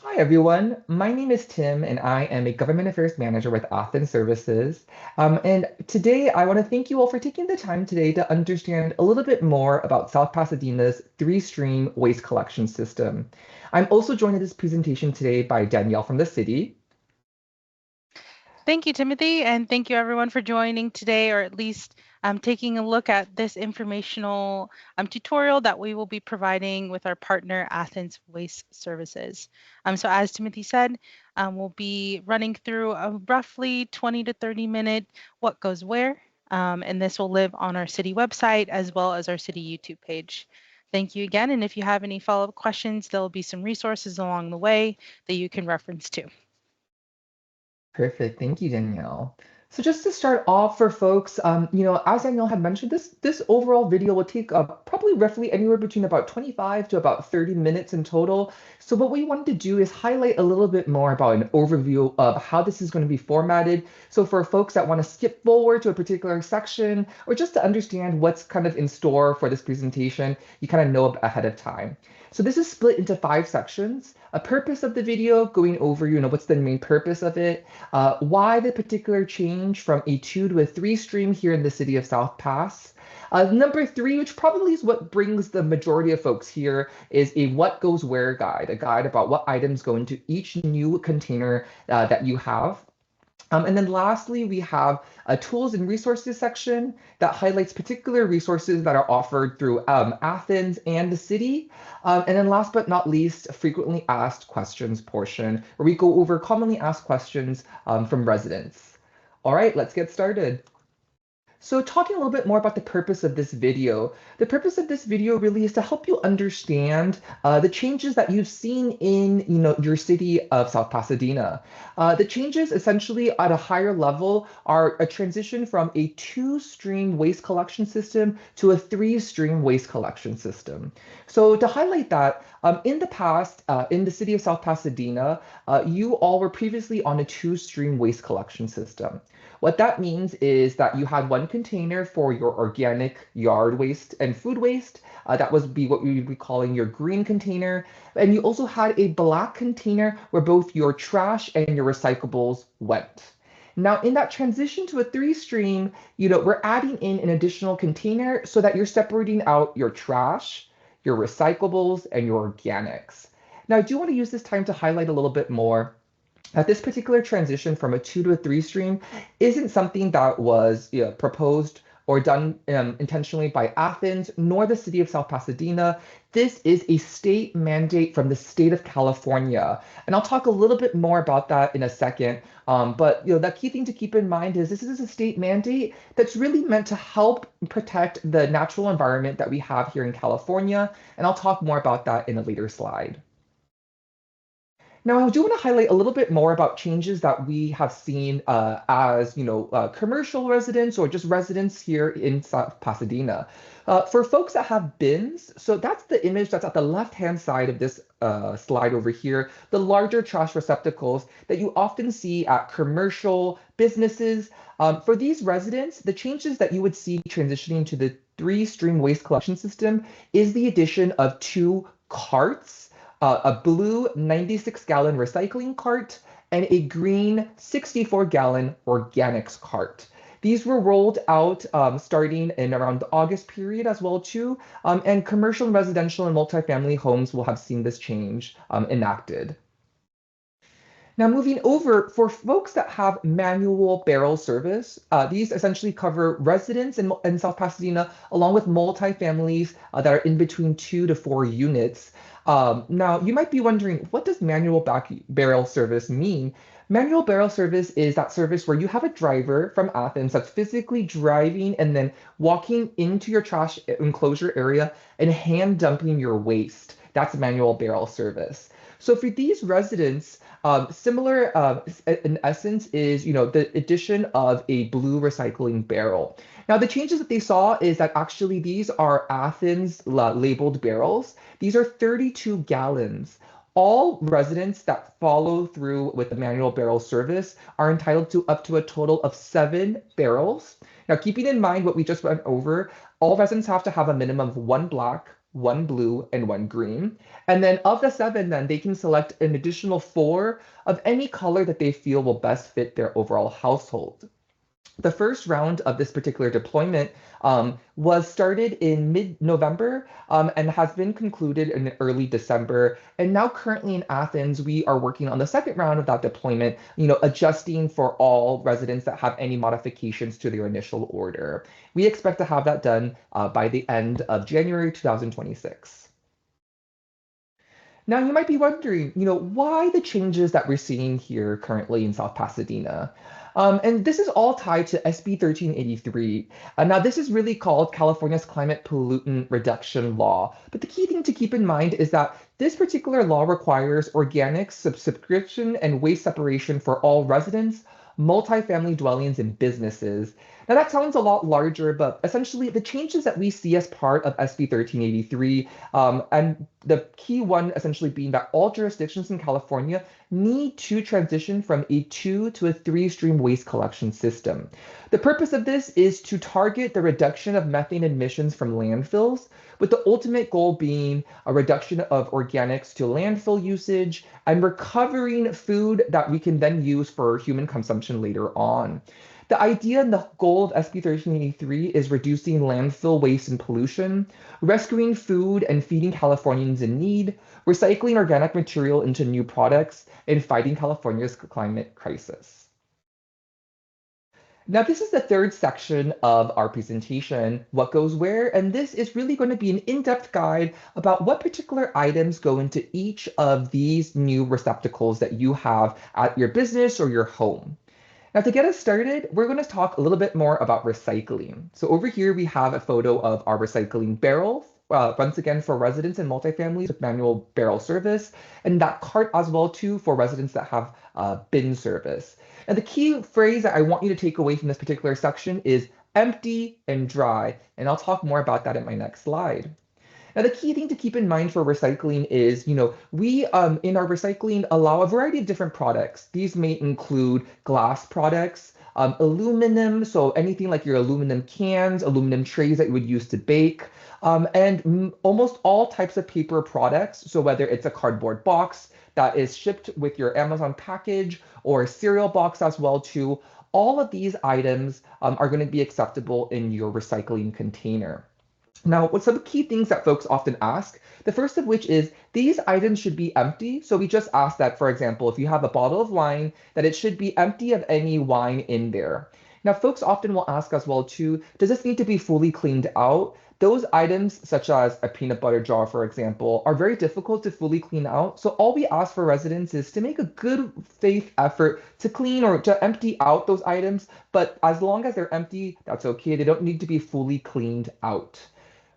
Hi, everyone. My name is Tim, and I am a Government Affairs Manager with Athens Services. And today, I want to thank you all for taking the time today to understand a little bit more about South Pasadena's three-stream waste collection system. I'm also joined in this presentation today by Danielle from the city. Thank you, Timothy, and thank you everyone for joining today, or at least taking a look at this informational tutorial that we will be providing with our partner, Athens Waste Services. So as Timothy said, we'll be running through a roughly 20 to 30 minute what goes where, and this will live on our city website as well as our city YouTube page. Thank you again, and if you have any follow-up questions, there'll be some resources along the way that you can reference to. Perfect. Thank you, Danielle. So just to start off for folks, as Danielle had mentioned, this overall video will take probably roughly anywhere between about 25 to about 30 minutes in total. So what we wanted to do is highlight a little bit more about an overview of how this is going to be formatted. So for folks that want to skip forward to a particular section or just to understand what's kind of in store for this presentation, you kind of know ahead of time. So this is split into 5 sections. A purpose of the video, going over, what's the main purpose of it, why the particular change from a 2 to a 3 stream here in the city of South Pass. Number 3, which probably is what brings the majority of folks here, is a what goes where guide, a guide about what items go into each new container that you have. And then lastly, we have a tools and resources section that highlights particular resources that are offered through Athens and the city. And then last but not least, a frequently asked questions portion where we go over commonly asked questions from residents. All right, let's get started. So talking a little bit more about the purpose of this video, the purpose of this video really is to help you understand the changes that you've seen in your city of South Pasadena. The changes essentially at a higher level are a transition from a 2-stream waste collection system to a 3-stream waste collection system. So to highlight that, in the past, in the city of South Pasadena, you all were previously on a 2-stream waste collection system. What that means is that you had one container for your organic yard waste and food waste. That was what we would be calling your green container. And you also had a black container where both your trash and your recyclables went. Now, in that transition to a 3-stream, we're adding in an additional container so that you're separating out your trash, your recyclables, and your organics. Now, I do want to use this time to highlight a little bit more that this particular transition from a 2 to a 3 stream isn't something that was proposed or done intentionally by Athens nor the city of South Pasadena. This is a state mandate from the state of California. And I'll talk a little bit more about that in a second. But the key thing to keep in mind is this is a state mandate that's really meant to help protect the natural environment that we have here in California. And I'll talk more about that in a later slide. Now, I do want to highlight a little bit more about changes that we have seen as, commercial residents or just residents here in South Pasadena. For folks that have bins, so that's the image that's at the left-hand side of this slide over here, the larger trash receptacles that you often see at commercial businesses. For these residents, the changes that you would see transitioning to the 3-stream waste collection system is the addition of 2 carts, a blue 96-gallon recycling cart, and a green 64-gallon organics cart. These were rolled out starting in around the August period as well too, and commercial, residential, and multifamily homes will have seen this change enacted. Now, moving over, for folks that have manual barrel service, these essentially cover residents in South Pasadena, along with multifamilies that are in between 2 to 4 units. Now, you might be wondering, what does manual barrel service mean? Manual barrel service is that service where you have a driver from Athens that's physically driving and then walking into your trash enclosure area and hand dumping your waste. That's manual barrel service. So for these residents, similar in essence is, the addition of a blue recycling barrel. Now, the changes that they saw is that actually these are Athens labeled barrels. These are 32 gallons. All residents that follow through with the manual barrel service are entitled to up to a total of 7 barrels. Now, keeping in mind what we just went over, all residents have to have a minimum of 1 black, one blue, and one green. And then of the seven, then they can select an additional four of any color that they feel will best fit their overall household. The first round of this particular deployment was started in mid-November and has been concluded in early December. And now currently in Athens, we are working on the second round of that deployment, adjusting for all residents that have any modifications to their initial order. We expect to have that done by the end of January 2026. Now, you might be wondering, why the changes that we're seeing here currently in South Pasadena? And this is all tied to SB 1383. Now, this is really called California's Climate Pollutant Reduction Law. But the key thing to keep in mind is that this particular law requires organic subscription and waste separation for all residents, multifamily dwellings, and businesses. Now, that sounds a lot larger, but essentially, the changes that we see as part of SB 1383, and the key one essentially being that all jurisdictions in California need to transition from a two to a three stream waste collection system. The purpose of this is to target the reduction of methane emissions from landfills, with the ultimate goal being a reduction of organics to landfill usage and recovering food that we can then use for human consumption later on. The idea and the goal of SB 1383 is reducing landfill waste and pollution, rescuing food and feeding Californians in need, recycling organic material into new products, and fighting California's climate crisis. Now, this is the third section of our presentation, What Goes Where, and this is really going to be an in-depth guide about what particular items go into each of these new receptacles that you have at your business or your home. Now, to get us started, we're going to talk a little bit more about recycling. So over here, we have a photo of our recycling barrel, once again for residents and multifamilies with manual barrel service, and that cart as well too for residents that have bin service. And the key phrase that I want you to take away from this particular section is empty and dry, and I'll talk more about that in my next slide. Now, the key thing to keep in mind for recycling is, we in our recycling allow a variety of different products. These may include glass products, aluminum, so anything like your aluminum cans, aluminum trays that you would use to bake, and almost all types of paper products. So whether it's a cardboard box that is shipped with your Amazon package or a cereal box as well too, all of these items are going to be acceptable in your recycling container. Now, what's some key things that folks often ask? The first of which is these items should be empty. So we just ask that, for example, if you have a bottle of wine, that it should be empty of any wine in there. Now, folks often will ask as well too, does this need to be fully cleaned out? Those items, such as a peanut butter jar, for example, are very difficult to fully clean out. So all we ask for residents is to make a good faith effort to clean or to empty out those items. But as long as they're empty, that's okay. They don't need to be fully cleaned out.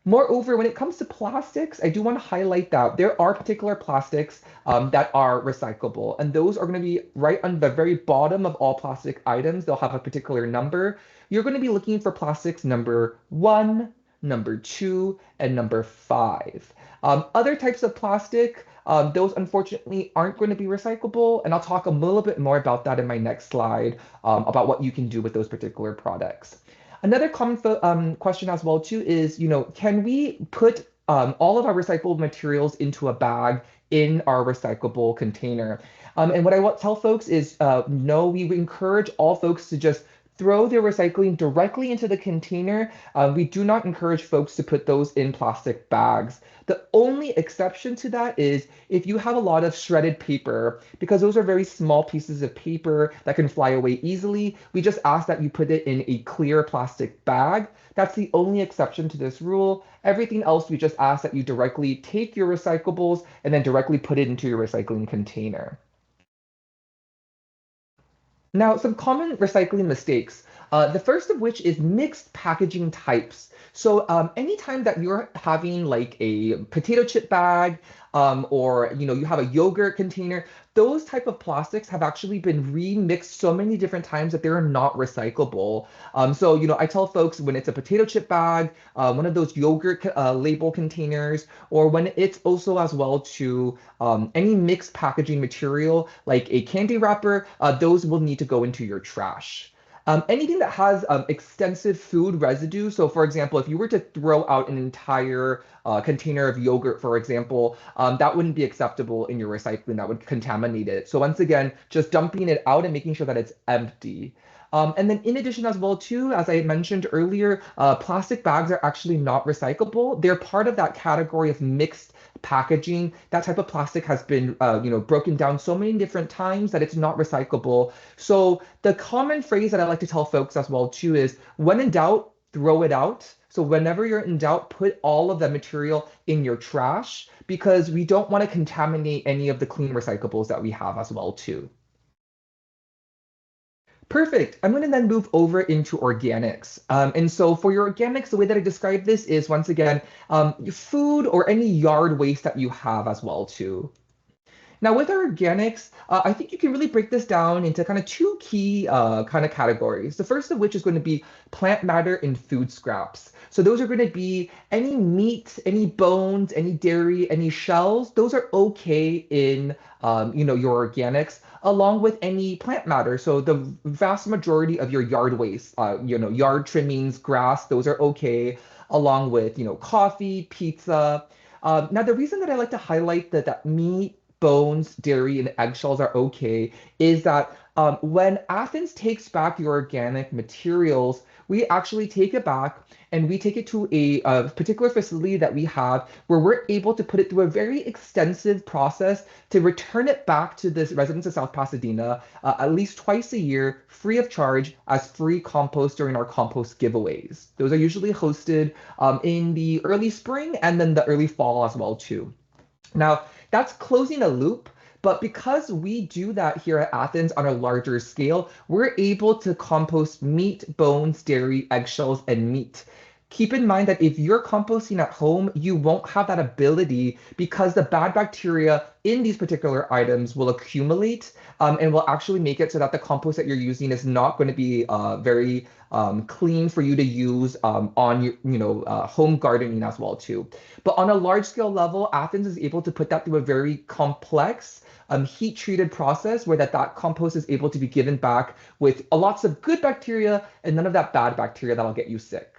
Moreover, when it comes to plastics, I do want to highlight that there are particular plastics that are recyclable, and those are going to be right on the very bottom of all plastic items. They'll have a particular number. You're going to be looking for plastics number 1, number 2, and number 5. Other types of plastic, those unfortunately aren't going to be recyclable, and I'll talk a little bit more about that in my next slide about what you can do with those particular products. Another common question as well too is, can we put all of our recyclable materials into a bag in our recyclable container? And what I want to tell folks is, no, we encourage all folks to just throw their recycling directly into the container. We do not encourage folks to put those in plastic bags. The only exception to that is if you have a lot of shredded paper, because those are very small pieces of paper that can fly away easily. We just ask that you put it in a clear plastic bag. That's the only exception to this rule. Everything else, we just ask that you directly take your recyclables and then directly put it into your recycling container. Now, some common recycling mistakes. The first of which is mixed packaging types. So anytime that you're having like a potato chip bag or you have a yogurt container, those type of plastics have actually been remixed so many different times that they're not recyclable. So I tell folks when it's a potato chip bag, one of those yogurt label containers, or when it's also as well to any mixed packaging material like a candy wrapper, those will need to go into your trash. Anything that has extensive food residue. So, for example, if you were to throw out an entire container of yogurt, for example, that wouldn't be acceptable in your recycling. That would contaminate it. So, once again, just dumping it out and making sure that it's empty. And then in addition as well too, as I mentioned earlier, plastic bags are actually not recyclable. They're part of that category of mixed packaging. That type of plastic has been, broken down so many different times that it's not recyclable. So the common phrase that I like to tell folks as well too is, when in doubt, throw it out. So whenever you're in doubt, put all of the material in your trash because we don't want to contaminate any of the clean recyclables that we have as well too. Perfect. I'm going to then move over into organics. And so for your organics, the way that I describe this is, once again, food or any yard waste that you have as well too. Now, with our organics, I think you can really break this down into kind of two key kind of categories. The first of which is going to be plant matter and food scraps. So those are going to be any meat, any bones, any dairy, any shells. Those are okay in your organics, along with any plant matter. So the vast majority of your yard waste, yard trimmings, grass, those are okay, along with coffee, pizza. Now, the reason that I like to highlight that meat, bones, dairy, and eggshells are okay is that when Athens takes back your organic materials, we actually take it back and we take it to a particular facility that we have where we're able to put it through a very extensive process to return it back to the residents of South Pasadena at least twice a year, free of charge, as free compost during our compost giveaways. Those are usually hosted in the early spring and then the early fall as well too. Now, that's closing a loop, but because we do that here at Athens on a larger scale, we're able to compost meat, bones, dairy, eggshells, and meat. Keep in mind that if you're composting at home, you won't have that ability because the bad bacteria in these particular items will accumulate and will actually make it so that the compost that you're using is not going to be very clean for you to use on your home gardening as well too. But on a large scale level, Athens is able to put that through a very complex heat treated process where that compost is able to be given back with lots of good bacteria and none of that bad bacteria that'll get you sick.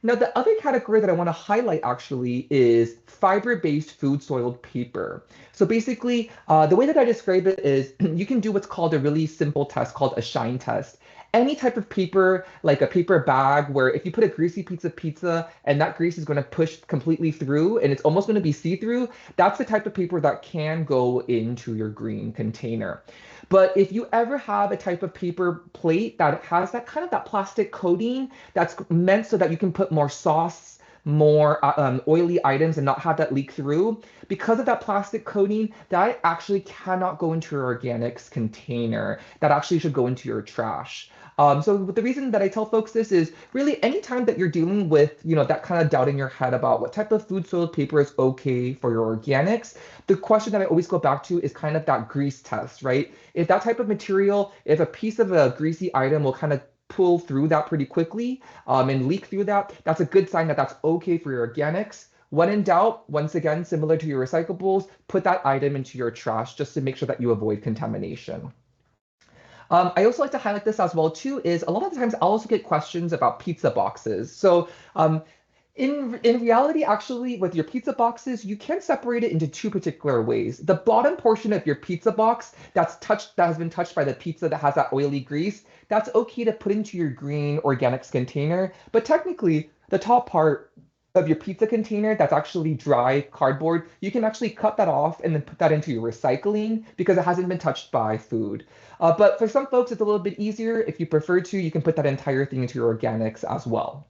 Now, the other category that I want to highlight actually is fiber-based food soiled paper. So basically, the way that I describe it is you can do what's called a really simple test called a shine test. Any type of paper, like a paper bag, where if you put a greasy piece of pizza and that grease is going to push completely through and it's almost going to be see-through, that's the type of paper that can go into your green container. But if you ever have a type of paper plate that has that kind of that plastic coating that's meant so that you can put more sauce, more oily items and not have that leak through, because of that plastic coating, that actually cannot go into your organics container. That actually should go into your trash. So the reason that I tell folks this is really anytime that you're dealing with, that kind of doubt in your head about what type of food soiled paper is okay for your organics, the question that I always go back to is kind of that grease test, right? If that type of material, if a piece of a greasy item will kind of pull through that pretty quickly and leak through that, that's a good sign that that's okay for your organics. When in doubt, once again, similar to your recyclables, put that item into your trash just to make sure that you avoid contamination. I also like to highlight this as well too, is a lot of the times I'll also get questions about pizza boxes. So in reality, actually, with your pizza boxes, you can separate it into two particular ways. The bottom portion of your pizza box that has been touched by the pizza that has that oily grease, that's okay to put into your green organics container. But technically, the top part of your pizza container that's actually dry cardboard, you can actually cut that off and then put that into your recycling because it hasn't been touched by food. But for some folks, it's a little bit easier. If you prefer to, you can put that entire thing into your organics as well.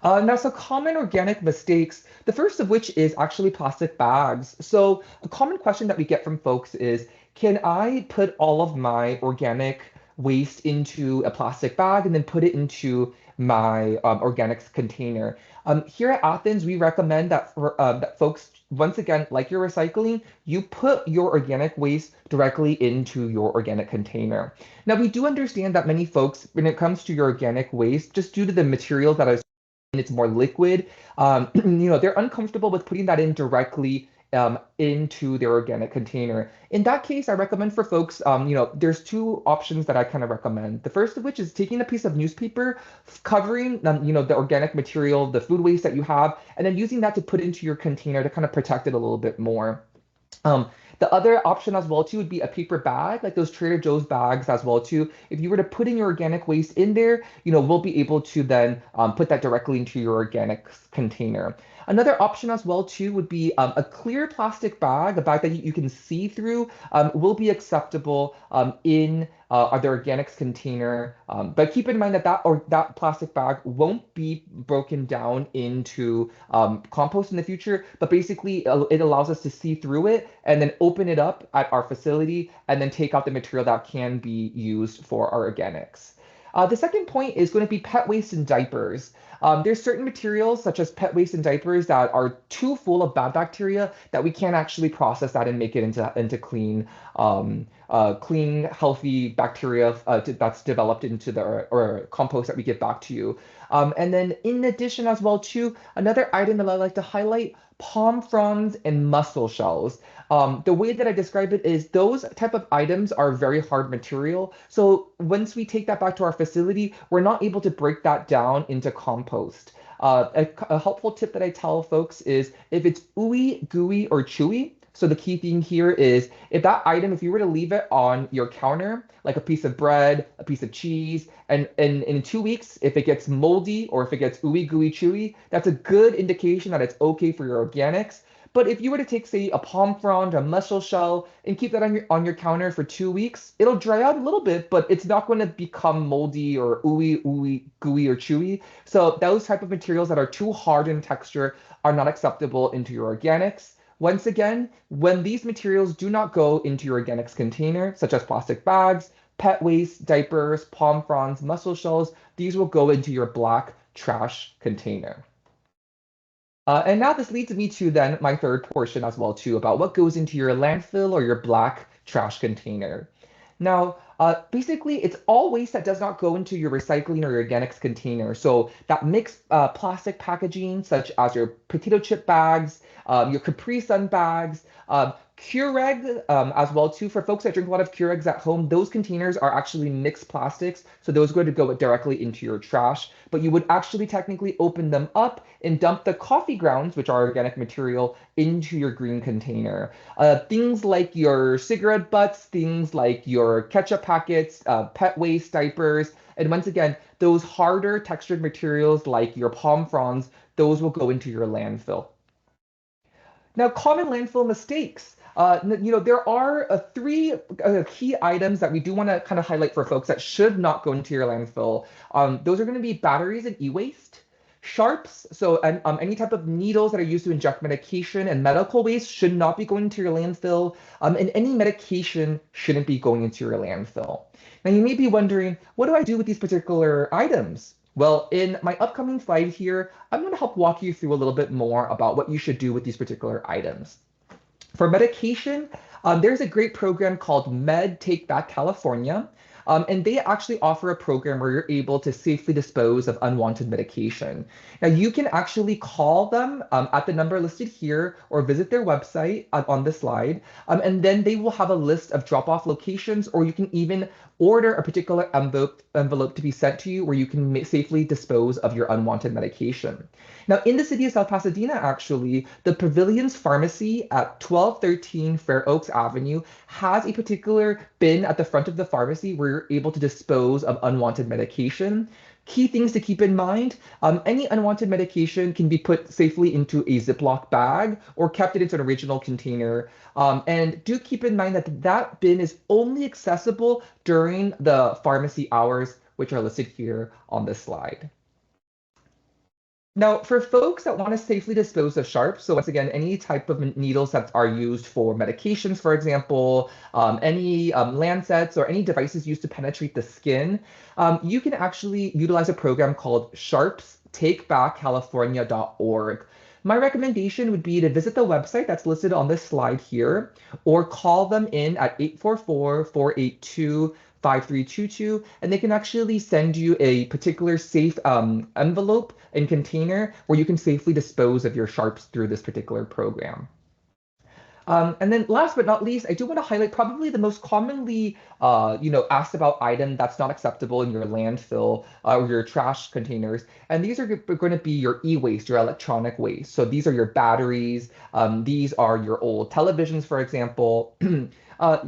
Now, some common organic mistakes, the first of which is actually plastic bags. So a common question that we get from folks is, can I put all of my organic waste into a plastic bag and then put it into my organics container? Here at Athens, we recommend that folks, once again, like your recycling, you put your organic waste directly into your organic container. Now, we do understand that many folks, when it comes to your organic waste, just due to the materials that are it's more liquid, they're uncomfortable with putting that in directly into their organic container. In that case, I recommend for folks, there's two options that I kind of recommend. The first of which is taking a piece of newspaper, covering, the organic material, the food waste that you have, and then using that to put into your container to kind of protect it a little bit more. Um, the other option as well too would be a paper bag, like those Trader Joe's bags as well too. If you were to put in your organic waste in there, we'll be able to then put that directly into your organic container. Another option as well too would be a clear plastic bag, a bag that you can see through, will be acceptable in the organics container. But keep in mind that that plastic bag won't be broken down into compost in the future, but basically it allows us to see through it and then open it up at our facility and then take out the material that can be used for our organics. The second point is going to be pet waste and diapers. There's certain materials such as pet waste and diapers that are too full of bad bacteria that we can't actually process that and make it into clean, healthy bacteria that's developed into the or compost that we give back to you. And then in addition as well too, another item that I like to highlight, palm fronds and mussel shells. The way that I describe it is those type of items are very hard material. So once we take that back to our facility, we're not able to break that down into compost. A helpful tip that I tell folks is if it's ooey, gooey, or chewy. So the key thing here is if you were to leave it on your counter, like a piece of bread, a piece of cheese, and in 2 weeks, if it gets moldy or if it gets ooey, gooey, chewy, that's a good indication that it's okay for your organics. But if you were to take, say, a palm frond, a mussel shell, and keep that on your counter for 2 weeks, it'll dry out a little bit, but it's not going to become moldy or ooey, gooey, or chewy. So those type of materials that are too hard in texture are not acceptable into your organics. Once again, when these materials do not go into your organics container, such as plastic bags, pet waste, diapers, palm fronds, mussel shells, these will go into your black trash container. And now this leads me to then my third portion as well too, about what goes into your landfill or your black trash container. Now, basically, it's all waste that does not go into your recycling or your organics container. So that mixed plastic packaging, such as your potato chip bags, your Capri Sun bags, Keurig as well too. For folks that drink a lot of Keurigs at home, those containers are actually mixed plastics, so those are going to go directly into your trash. But you would actually technically open them up and dump the coffee grounds, which are organic material, into your green container. Things like your cigarette butts, things like your ketchup packets, pet waste, diapers, and once again, those harder textured materials like your palm fronds, those will go into your landfill. Now, common landfill mistakes. There are three key items that we do want to kind of highlight for folks that should not go into your landfill. Those are going to be batteries and e-waste, sharps, so any type of needles that are used to inject medication, and medical waste should not be going into your landfill, and any medication shouldn't be going into your landfill. Now, you may be wondering, what do I do with these particular items? Well, in my upcoming slide here, I'm going to help walk you through a little bit more about what you should do with these particular items. For medication, there's a great program called Med Take Back California. And they actually offer a program where you're able to safely dispose of unwanted medication. Now, you can actually call them at the number listed here or visit their website on the slide. And then they will have a list of drop-off locations, or you can even order a particular envelope to be sent to you where you can safely dispose of your unwanted medication. Now, in the city of South Pasadena, actually, the Pavilions Pharmacy at 1213 Fair Oaks Avenue has a particular bin at the front of the pharmacy where you're able to dispose of unwanted medication. Key things to keep in mind, any unwanted medication can be put safely into a Ziploc bag or kept in its original container. And do keep in mind that that bin is only accessible during the pharmacy hours, which are listed here on this slide. Now, for folks that want to safely dispose of sharps, so once again, any type of needles that are used for medications, for example, any lancets or any devices used to penetrate the skin, you can actually utilize a program called sharpstakebackcalifornia.org. My recommendation would be to visit the website that's listed on this slide here, or call them in at 844-482 5322, and they can actually send you a particular safe envelope and container where you can safely dispose of your sharps through this particular program. And then last but not least, I do want to highlight probably the most commonly, asked about item that's not acceptable in your landfill or your trash containers. And these are going to be your e-waste, your electronic waste. So these are your batteries. These are your old televisions, for example.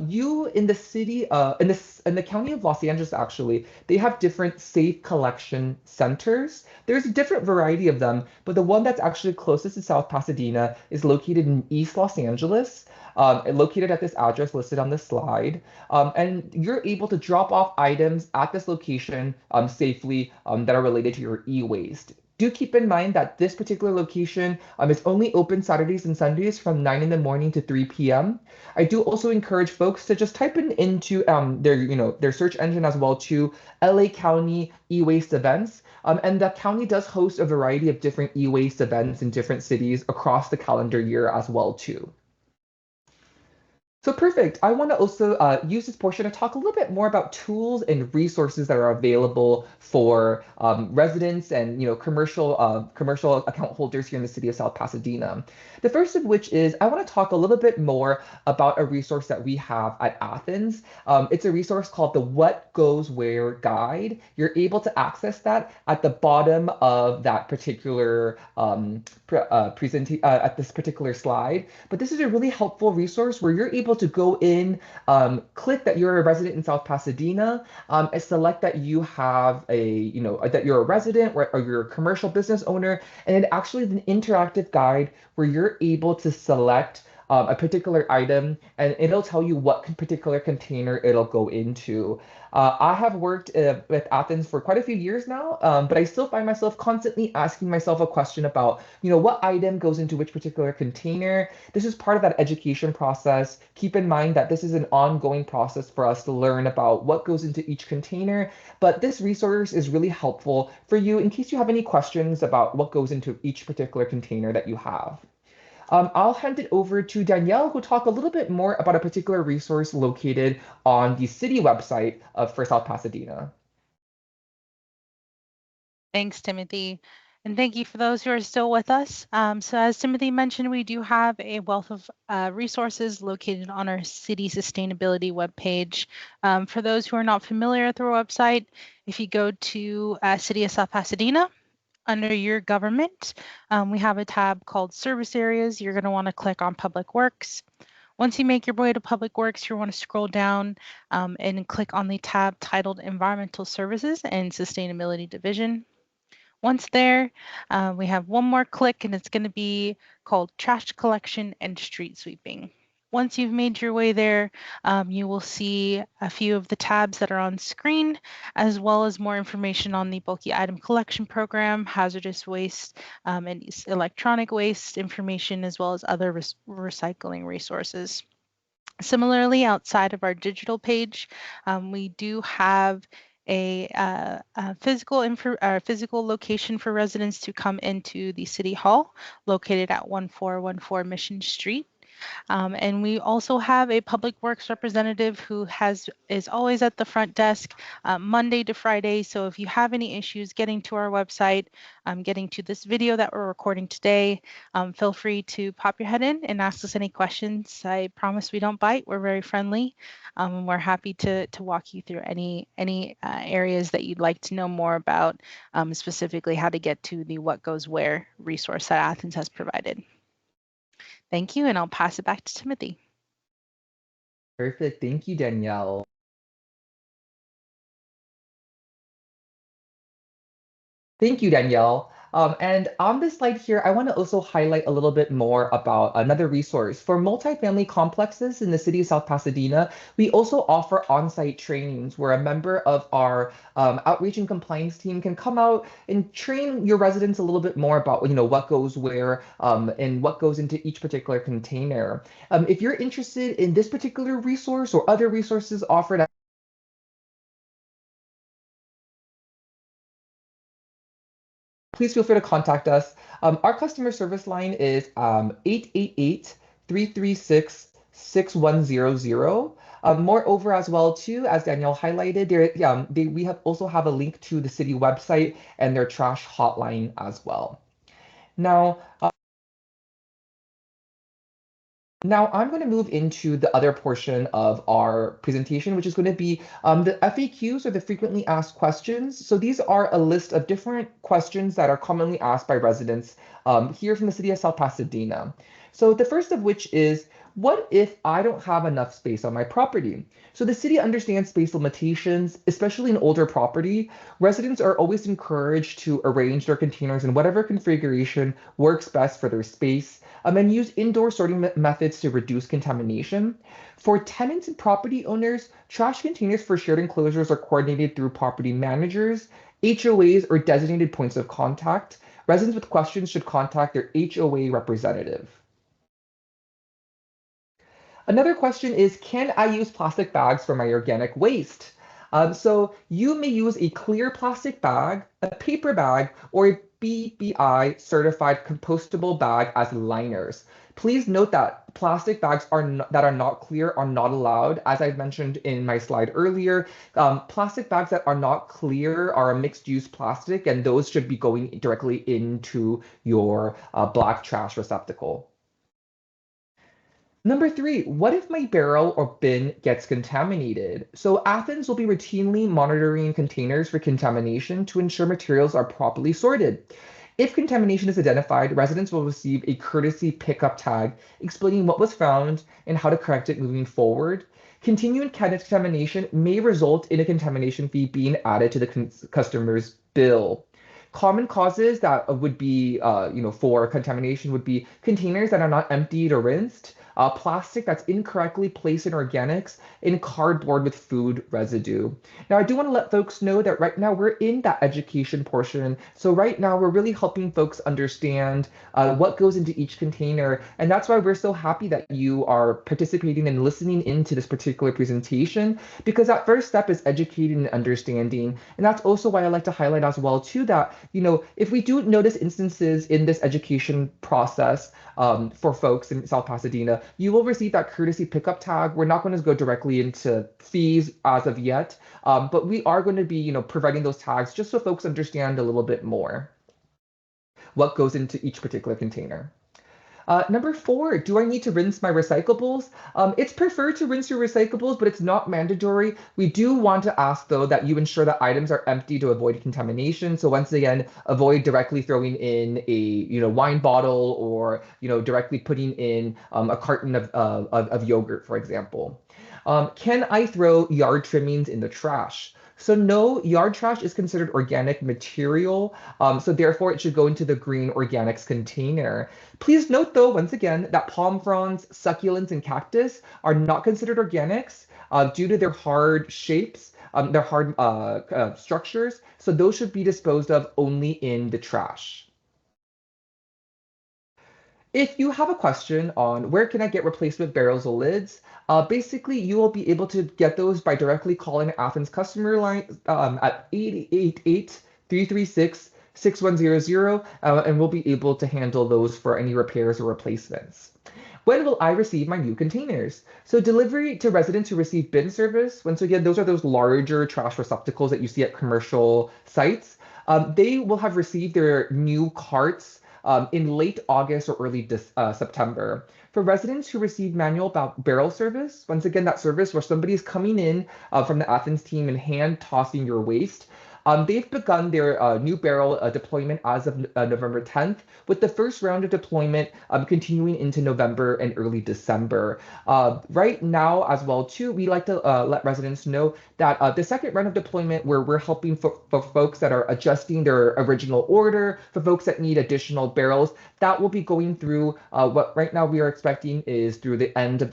You in the city, in the county of Los Angeles, actually, they have different safe collection centers. There's a different variety of them, but the one that's actually closest to South Pasadena is located in East Los Angeles, located at this address listed on the slide. And you're able to drop off items at this location safely that are related to your e-waste. Do keep in mind that this particular location is only open Saturdays and Sundays from 9 in the morning to 3 p.m. I do also encourage folks to just type in into their search engine as well to LA County e-waste events. And the county does host a variety of different e-waste events in different cities across the calendar year as well too. So perfect. I want to also use this portion to talk a little bit more about tools and resources that are available for residents and commercial account holders here in the city of South Pasadena. The first of which is I want to talk a little bit more about a resource that we have at Athens. It's a resource called the What Goes Where Guide. You're able to access that at the bottom of that particular at this particular slide. But this is a really helpful resource where you're able to go in, click that you're a resident in South Pasadena, and select that you have that you're a resident or you're a commercial business owner, and it actually is an interactive guide where you're able to select a particular item and it'll tell you what particular container it'll go into. I have worked with Athens for quite a few years now, but I still find myself constantly asking myself a question about, what item goes into which particular container. This is part of that education process. Keep in mind that this is an ongoing process for us to learn about what goes into each container, but this resource is really helpful for you in case you have any questions about what goes into each particular container that you have. I'll hand it over to Danielle, who'll talk a little bit more about a particular resource located on the city website for South Pasadena. Thanks, Timothy. And thank you for those who are still with us. So as Timothy mentioned, we do have a wealth of resources located on our city sustainability webpage. For those who are not familiar with our website, if you go to City of South Pasadena, under your government, we have a tab called service areas. You're going to want to click on public works. Once you make your way to public works, you want to scroll down and click on the tab titled environmental services and sustainability division. Once there, we have one more click and it's going to be called trash collection and street sweeping. Once you've made your way there, you will see a few of the tabs that are on screen, as well as more information on the bulky item collection program, hazardous waste, and electronic waste information, as well as other recycling resources. Similarly, outside of our digital page, we do have a physical location for residents to come into the City Hall, located at 1414 Mission Street. And we also have a public works representative who is always at the front desk Monday to Friday. So if you have any issues getting to our website, getting to this video that we're recording today, feel free to pop your head in and ask us any questions. I promise we don't bite. We're very friendly. We're happy to walk you through any areas that you'd like to know more about, specifically how to get to the What Goes Where resource that Athens has provided. Thank you, and I'll pass it back to Timothy. Perfect. Thank you, Danielle. Thank you, Danielle. And on this slide here, I want to also highlight a little bit more about another resource. For multifamily complexes in the city of South Pasadena, we also offer on-site trainings where a member of our outreach and compliance team can come out and train your residents a little bit more about, what goes where and what goes into each particular container. If you're interested in this particular resource or other resources offered, please feel free to contact us. Our customer service line is 888-336-6100. Moreover, as well too, as Danielle highlighted, we also have a link to the city website and their trash hotline as well. Now, Now I'm going to move into the other portion of our presentation, which is going to be the FAQs, or the frequently asked questions. So these are a list of different questions that are commonly asked by residents here from the city of South Pasadena. So the first of which is, what if I don't have enough space on my property? So the city understands space limitations, especially in older property. Residents are always encouraged to arrange their containers in whatever configuration works best for their space, and use indoor sorting methods to reduce contamination. For tenants and property owners, trash containers for shared enclosures are coordinated through property managers, HOAs, or designated points of contact. Residents with questions should contact their HOA representative. Another question is, can I use plastic bags for my organic waste? So you may use a clear plastic bag, a paper bag, or a BBI certified compostable bag as liners. Please note that plastic bags that are not clear are not allowed. As I mentioned in my slide earlier, plastic bags that are not clear are a mixed use plastic, and those should be going directly into your black trash receptacle. Number three, what if my barrel or bin gets contaminated? So Athens will be routinely monitoring containers for contamination to ensure materials are properly sorted. If contamination is identified, residents will receive a courtesy pickup tag explaining what was found and how to correct it moving forward. Continuing contamination may result in a contamination fee being added to the customer's bill. Common causes that would be, for contamination would be containers that are not emptied or rinsed, plastic that's incorrectly placed in organics, and cardboard with food residue. Now, I do want to let folks know that right now we're in that education portion. So right now we're really helping folks understand what goes into each container. And that's why we're so happy that you are participating and listening into this particular presentation, because that first step is educating and understanding. And that's also why I like to highlight as well too that, if we do notice instances in this education process for folks in South Pasadena, you will receive that courtesy pickup tag. We're not going to go directly into fees as of yet, but we are going to be, providing those tags just so folks understand a little bit more what goes into each particular container. Number four, do I need to rinse my recyclables? It's preferred to rinse your recyclables, but it's not mandatory. We do want to ask, though, that you ensure that items are empty to avoid contamination. So once again, avoid directly throwing in a wine bottle, or directly putting in a carton of yogurt, for example. Can I throw yard trimmings in the trash? So no, yard trash is considered organic material, so therefore it should go into the green organics container. Please note, though, once again, that palm fronds, succulents, and cactus are not considered organics due to their hard shapes, their hard structures, so those should be disposed of only in the trash. If you have a question on where can I get replacement barrels or lids, basically you will be able to get those by directly calling Athens customer line at 888-336-6100, and we'll be able to handle those for any repairs or replacements. When will I receive my new containers? So delivery to residents who receive bin service, once again, those are those larger trash receptacles that you see at commercial sites. They will have received their new carts in late August or early September. For residents who receive manual barrel service, once again, that service where somebody is coming in from the Athens team and hand tossing your waste, they've begun their new barrel deployment as of November 10th, with the first round of deployment continuing into November and early December. Right now, as well, too, we like to let residents know that the second round of deployment, where we're helping for folks that are adjusting their original order, for folks that need additional barrels, that will be going through what right now we are expecting is through the end of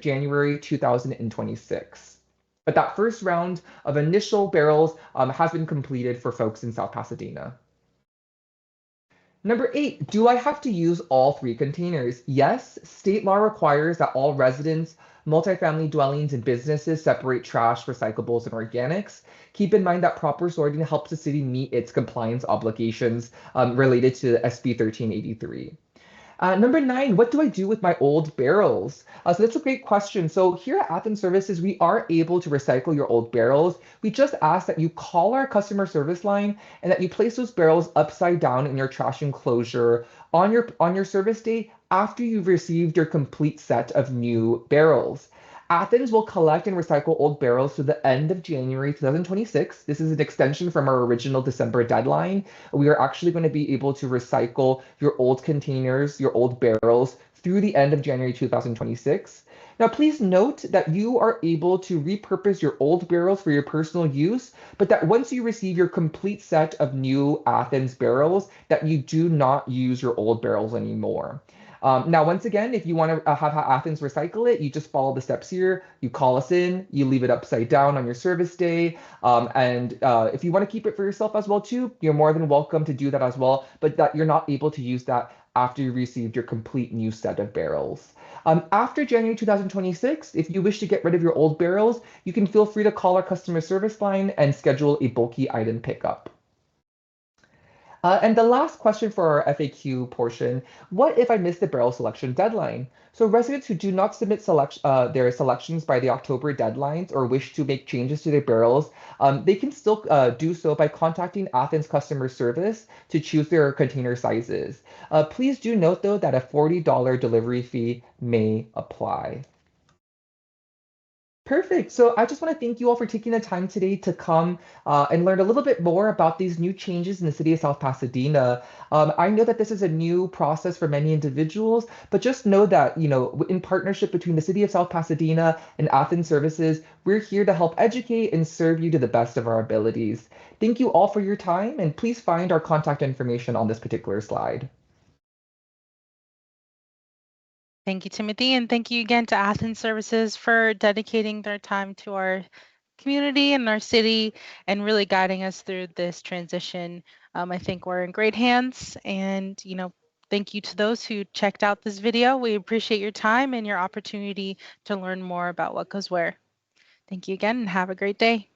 January 2026. But that first round of initial barrels has been completed for folks in South Pasadena. Number eight, do I have to use all three containers? Yes, state law requires that all residents, multifamily dwellings, and businesses separate trash, recyclables, and organics. Keep in mind that proper sorting helps the city meet its compliance obligations related to SB 1383. Number nine, what do I do with my old barrels? So that's a great question. So here at Athens Services, we are able to recycle your old barrels. We just ask that you call our customer service line and that you place those barrels upside down in your trash enclosure on your service day after you've received your complete set of new barrels. Athens will collect and recycle old barrels to the end of January 2026. This is an extension from our original December deadline. We are actually going to be able to recycle your old containers, your old barrels through the end of January 2026. Now, please note that you are able to repurpose your old barrels for your personal use, but that once you receive your complete set of new Athens barrels, that you do not use your old barrels anymore. Now, once again, if you want to have Athens recycle it, you just follow the steps here. You call us in, you leave it upside down on your service day. And if you want to keep it for yourself as well, too, you're more than welcome to do that as well, but that you're not able to use that after you received your complete new set of barrels. After January 2026, if you wish to get rid of your old barrels, you can feel free to call our customer service line and schedule a bulky item pickup. And the last question for our FAQ portion, what if I miss the barrel selection deadline? So residents who do not submit their selections by the October deadlines or wish to make changes to their barrels, they can still do so by contacting Athens customer service to choose their container sizes. Please do note, though, that a $40 delivery fee may apply. Perfect. So I just want to thank you all for taking the time today to come and learn a little bit more about these new changes in the city of South Pasadena. I know that this is a new process for many individuals, but just know that, in partnership between the city of South Pasadena and Athens Services, we're here to help educate and serve you to the best of our abilities. Thank you all for your time, and please find our contact information on this particular slide. Thank you, Timothy, and thank you again to Athens Services for dedicating their time to our community and our city and really guiding us through this transition. I think we're in great hands, and thank you to those who checked out this video. We appreciate your time and your opportunity to learn more about what goes where. Thank you again, and have a great day.